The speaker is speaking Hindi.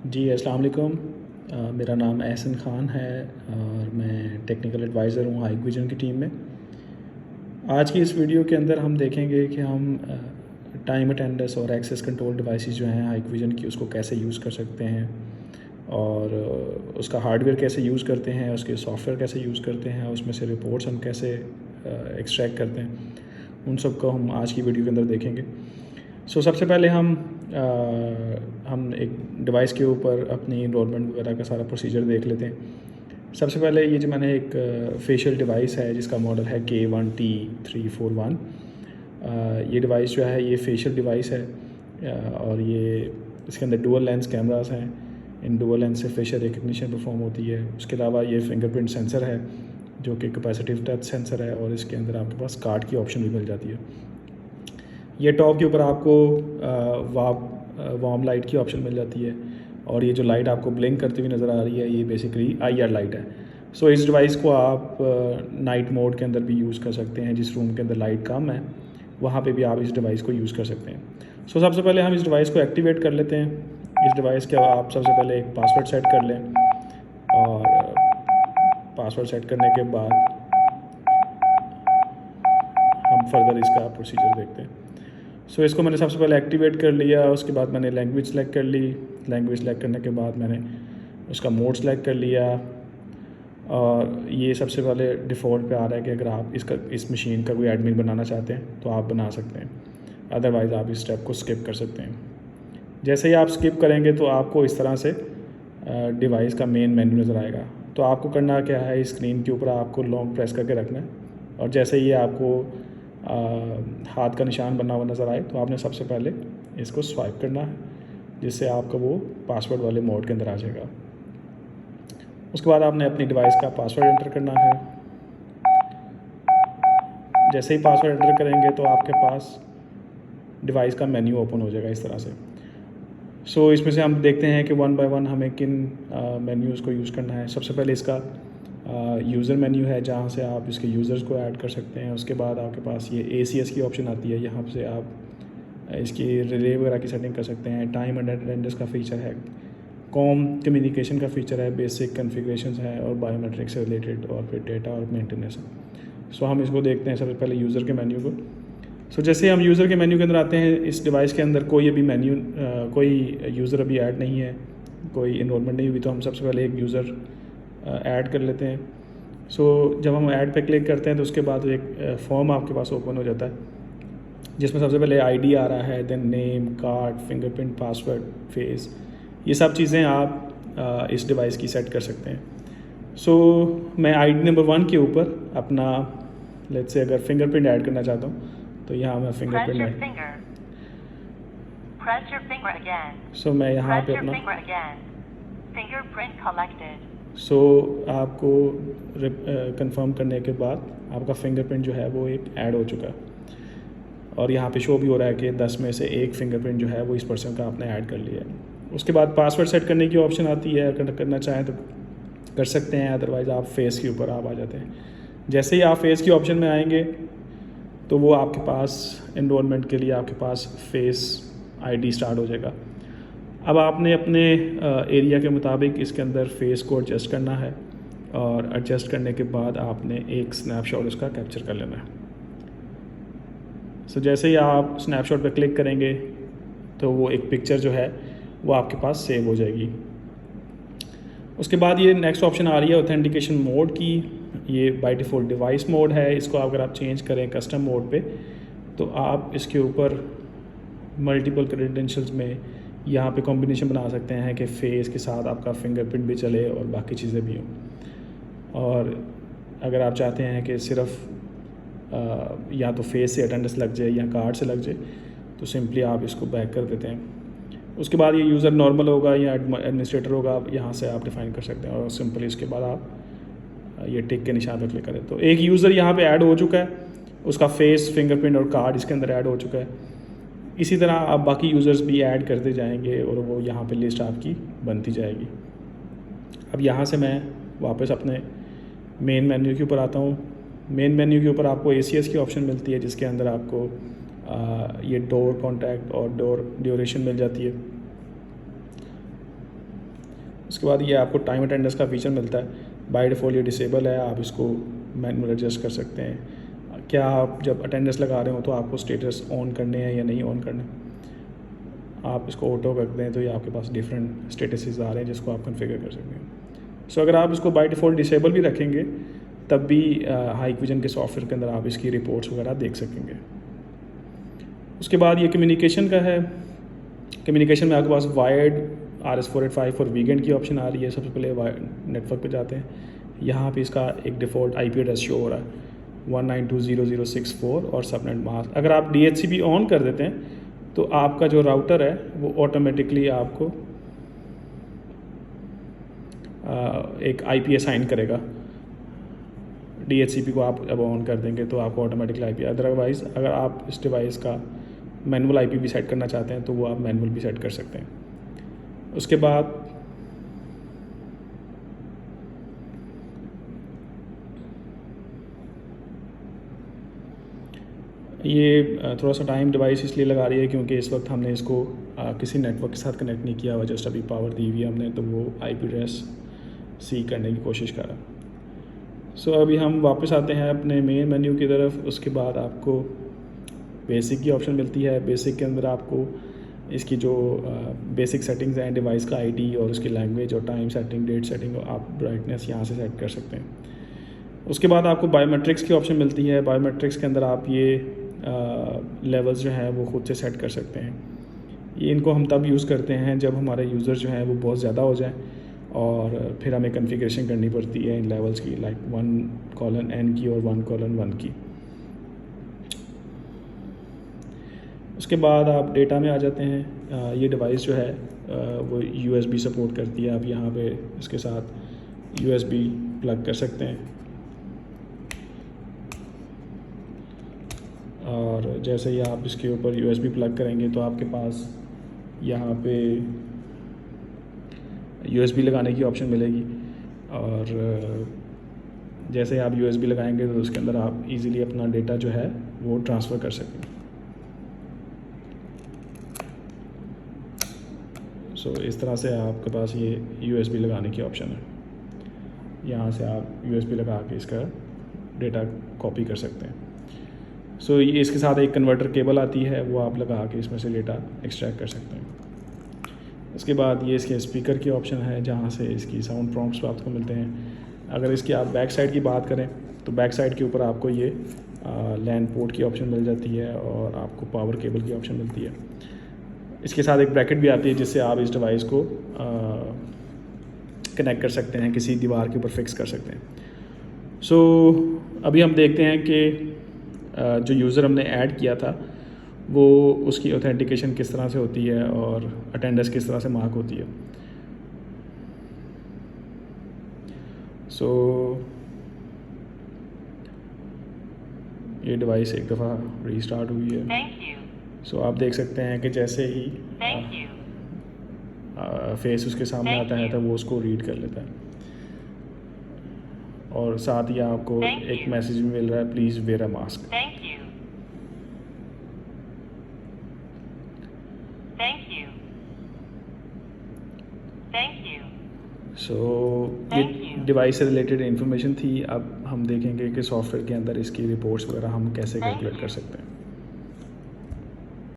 जी अस्सलाम वालेकुम। मेरा नाम एहसन ख़ान है और मैं टेक्निकल एडवाइज़र हूँ हाइकविजन की टीम में। आज की इस वीडियो के अंदर हम देखेंगे कि हम टाइम अटेंडेंस और एक्सेस कंट्रोल डिवाइसेस जो हैं हाइकविजन की उसको कैसे यूज़ कर सकते हैं और उसका हार्डवेयर कैसे यूज़ करते हैं, उसके सॉफ्टवेयर कैसे यूज़ करते हैं, उसमें से रिपोर्ट्स हम कैसे एक्सट्रैक्ट करते हैं, उन सब को हम आज की वीडियो के अंदर देखेंगे। सबसे पहले हम एक डिवाइस के ऊपर अपनी इनरोलमेंट वगैरह का सारा प्रोसीजर देख लेते हैं। सबसे पहले ये जो मैंने एक फेशियल डिवाइस है जिसका मॉडल है K1T341। ये डिवाइस जो है ये फेशियल डिवाइस है और ये इसके अंदर डुअल लेंस कैमरास हैं। इन डुअल लेंस से फेशियल रिकग्निशन परफॉर्म होती है। उसके अलावा ये फिंगरप्रिंट सेंसर है जो कि कैपेसिटिव टच सेंसर है और इसके अंदर आपके पास कार्ड की ऑप्शन भी मिल जाती है। ये टॉप के ऊपर आपको वार्म लाइट की ऑप्शन मिल जाती है और ये जो लाइट आपको ब्लिंक करती हुई नज़र आ रही है ये बेसिकली IR लाइट है। इस डिवाइस को आप नाइट मोड के अंदर भी यूज़ कर सकते हैं। जिस रूम के अंदर लाइट कम है वहाँ पे भी आप इस डिवाइस को यूज़ कर सकते हैं। सबसे पहले हम इस डिवाइस को एक्टिवेट कर लेते हैं। इस डिवाइस के आप सबसे पहले एक पासवर्ड सेट कर लें और पासवर्ड सेट करने के बाद हम फर्दर इसका प्रोसीजर देखते हैं। इसको मैंने सबसे पहले एक्टिवेट कर लिया। उसके बाद मैंने लैंग्वेज सेलेक्ट कर ली। लैंग्वेज सेलेक्ट करने के बाद मैंने उसका मोड सेलेक्ट कर लिया और ये सबसे पहले डिफ़ॉल्ट पे आ रहा है कि अगर आप इस मशीन का कोई एडमिन बनाना चाहते हैं तो आप बना सकते हैं, अदरवाइज़ आप इस स्टेप को स्किप कर सकते हैं। जैसे ही आप स्किप करेंगे तो आपको इस तरह से डिवाइस का मेन मेन्यू नज़र आएगा। तो आपको करना क्या है, स्क्रीन के ऊपर आपको लॉन्ग प्रेस करके रखना है और जैसे ही आपको हाथ का निशान बना हुआ नज़र आए तो आपने सबसे पहले इसको स्वाइप करना है जिससे आपका वो पासवर्ड वाले मोड के अंदर आ जाएगा। उसके बाद आपने अपनी डिवाइस का पासवर्ड एंटर करना है। जैसे ही पासवर्ड एंटर करेंगे तो आपके पास डिवाइस का मेन्यू ओपन हो जाएगा इस तरह से। इसमें से हम देखते हैं कि वन बाय वन हमें किन मेन्यूज़ को यूज़ करना है। सबसे पहले इसका यूज़र मेन्यू है जहाँ से आप इसके यूज़र्स को ऐड कर सकते हैं। उसके बाद आपके पास ये ACS की ऑप्शन आती है, यहाँ से आप इसकी रिले वगैरह की सेटिंग कर सकते हैं। टाइम एंड अटेंडेंस का फ़ीचर है, कॉम कम्युनिकेशन का फ़ीचर है, बेसिक कॉन्फ़िगरेशंस है और बायोमेट्रिक से रिलेटेड और फिर डेटा और मेंटेनेंस। हम इसको देखते हैं सबसे पहले यूज़र के मेन्यू को। जैसे हम यूज़र के मेन्यू के अंदर आते हैं, इस डिवाइस के अंदर कोई अभी कोई यूज़र अभी ऐड नहीं है, कोई इनरोलमेंट नहीं हुई, तो हम सबसे पहले एक यूज़र ऐड कर लेते हैं। जब हम ऐड पे क्लिक करते हैं तो उसके बाद एक फॉर्म आपके पास ओपन हो जाता है जिसमें सबसे पहले ID आ रहा है, then name, card, fingerprint, password, face, ये सब चीज़ें आप इस डिवाइस की सेट कर सकते हैं। मैं ID नंबर 1 के ऊपर अपना लेट्स से अगर फिंगरप्रिंट ऐड करना चाहता हूँ तो यहाँ मैं फिंगरप्रिंट मैं यहाँ पे अपना आपको कंफर्म करने के बाद आपका फिंगरप्रिंट जो है वो एक ऐड हो चुका है और यहाँ पे शो भी हो रहा है कि 10 में से एक फिंगरप्रिंट जो है वो इस पर्सन का आपने ऐड कर लिया है। उसके बाद पासवर्ड सेट करने की ऑप्शन आती है, अगर करना चाहें तो कर सकते हैं, अदरवाइज़ आप फेस के ऊपर आप आ जाते हैं। जैसे ही आप फेस की ऑप्शन में आएंगे तो वो आपके पास इनरोलमेंट के लिए आपके पास फेस ID स्टार्ट हो जाएगा। अब आपने अपने एरिया के मुताबिक इसके अंदर फेस को एडजस्ट करना है और एडजस्ट करने के बाद आपने एक स्नैपशॉट उसका कैप्चर कर लेना है। जैसे ही आप स्नैपशॉट पर क्लिक करेंगे तो वो एक पिक्चर जो है वो आपके पास सेव हो जाएगी। उसके बाद ये नेक्स्ट ऑप्शन आ रही है ऑथेंटिकेशन मोड की। ये बाय डिफ़ॉल्ट डिवाइस मोड है, इसको अगर आप चेंज करें कस्टम मोड पे तो आप इसके ऊपर मल्टीपल क्रेडेंशियल्स में यहाँ पे कॉम्बिनेशन बना सकते हैं कि फेस के साथ आपका फिंगरप्रिंट भी चले और बाकी चीज़ें भी हों। और अगर आप चाहते हैं कि सिर्फ या तो फेस से अटेंडेंस लग जाए या कार्ड से लग जाए तो सिंपली आप इसको बैक कर देते हैं। उसके बाद ये यूज़र नॉर्मल होगा या एडमिनिस्ट्रेटर होगा, यहाँ से आप डिफ़ाइन कर सकते हैं और सिंपली इसके बाद आप ये टिक के निशान पर क्लिक करें तो एक यूज़र यहाँ पे ऐड हो चुका है, उसका फेस, फिंगरप्रिंट और कार्ड इसके अंदर ऐड हो चुका है। इसी तरह आप बाकी यूज़र्स भी ऐड करते जाएंगे और वो यहाँ पे लिस्ट आपकी बनती जाएगी। अब यहाँ से मैं वापस अपने मेन मेन्यू के ऊपर आता हूँ। मेन मेन्यू के ऊपर आपको ACS की ऑप्शन मिलती है जिसके अंदर आपको ये डोर कॉन्टैक्ट और डोर ड्यूरेशन मिल जाती है। उसके बाद ये आपको टाइम अटेंडेंस का फीचर मिलता है, बाय डिफ़ॉल्ट ये डिसेबल है, आप इसको मैनुअल एडजस्ट कर सकते हैं। क्या आप जब अटेंडेंस लगा रहे हो तो आपको स्टेटस ऑन करने हैं या नहीं ऑन करने, आप इसको ऑटो कर दें तो ये आपके पास डिफरेंट स्टेटसेस आ रहे हैं जिसको आप कॉन्फ़िगर कर सकते हैं। सो अगर आप इसको बाय डिफ़ॉल्ट डिसेबल भी रखेंगे तब भी हाइक विजन के सॉफ्टवेयर के अंदर आप इसकी रिपोर्ट्स वगैरह देख सकेंगे। उसके बाद ये कम्युनिकेशन का है। कम्युनिकेशन में आपके पास वायर्ड RS485 फॉर वीकेंड की ऑप्शन आ रही है। सबसे पहले नेटवर्क पे जाते हैं, यहाँ पे इसका एक डिफ़ॉल्ट IP एड्रेस शो हो रहा है 192.0.0.64 और सबनेट मास्क। अगर आप DHCP ऑन कर देते हैं तो आपका जो राउटर है वो ऑटोमेटिकली आपको एक IP असाइन करेगा। DHCP को आप अब ऑन कर देंगे तो आपको ऑटोमेटिकली IP, अदरवाइज़ अगर आप इस डिवाइस का मैनुअल IP भी सेट करना चाहते हैं तो वो आप मैनुअल भी सेट कर सकते हैं। उसके बाद ये थोड़ा सा टाइम डिवाइस इसलिए लगा रही है क्योंकि इस वक्त हमने इसको किसी नेटवर्क के साथ कनेक्ट नहीं किया हुआ, जस्ट अभी पावर दी हुई है हमने, तो वो IP एड्रेस सी करने की कोशिश कर रहा है। सो अभी हम वापस आते हैं अपने मेन मेन्यू की तरफ। उसके बाद आपको बेसिक की ऑप्शन मिलती है। बेसिक के अंदर आपको इसकी जो बेसिक सेटिंग्स हैं, डिवाइस का ID और उसकी लैंग्वेज और टाइम सेटिंग, डेट सेटिंग, आप ब्राइटनेस यहाँ से सेट कर सकते हैं। उसके बाद आपको बायोमेट्रिक्स की ऑप्शन मिलती है। बायोमेट्रिक्स के अंदर आप ये लेवल्स जो हैं वो ख़ुद से सेट कर सकते हैं। ये इनको हम तब यूज़ करते हैं जब हमारे यूज़र जो हैं वो बहुत ज़्यादा हो जाए और फिर हमें कॉन्फ़िगरेशन करनी पड़ती है इन लेवल्स की, लाइक 1:n की और 1:1 की। उसके बाद आप डेटा में आ जाते हैं। ये डिवाइस जो है वो USB सपोर्ट करती है। आप यहाँ पे इसके साथ USB प्लग कर सकते हैं और जैसे ही आप इसके ऊपर USB प्लग करेंगे तो आपके पास यहाँ पे USB लगाने की ऑप्शन मिलेगी और जैसे ही आप USB लगाएंगे तो उसके अंदर आप इजीली अपना डेटा जो है वो ट्रांसफ़र कर सकेंगे। सो इस तरह से आपके पास ये USB लगाने की ऑप्शन है। यहाँ से आप USB लगा के इसका डेटा कॉपी कर सकते हैं। सो ये इसके साथ एक कन्वर्टर केबल आती है, वो आप लगा के इसमें से डेटा एक्सट्रैक्ट कर सकते हैं। उसके बाद ये इसके स्पीकर की ऑप्शन है जहाँ से इसकी साउंड प्रॉम्प्ट्स आपको मिलते हैं। अगर इसकी आप बैक साइड की बात करें तो बैक साइड के ऊपर आपको ये लैन पोर्ट की ऑप्शन मिल जाती है और आपको पावर केबल की ऑप्शन मिलती है। इसके साथ एक ब्रैकेट भी आती है जिससे आप इस डिवाइस को कनेक्ट कर सकते हैं, किसी दीवार के ऊपर फिक्स कर सकते हैं। सो अभी हम देखते हैं कि जो यूज़र हमने ऐड किया था वो उसकी ऑथेंटिकेशन किस तरह से होती है और अटेंडेंस किस तरह से मार्क होती है। सो ये डिवाइस एक दफ़ा रीस्टार्ट हुई है। सो आप देख सकते हैं कि जैसे ही फेस उसके सामने आता है तो वो उसको रीड कर लेता है और साथ ही आपको एक मैसेज भी मिल रहा है, प्लीज़ वेयर अ मास्क। सो ये डिवाइस से रिलेटेड इन्फॉर्मेशन थी। अब हम देखेंगे कि सॉफ्टवेयर के अंदर इसकी रिपोर्ट्स वगैरह हम कैसे कैलकुलेट कर सकते हैं।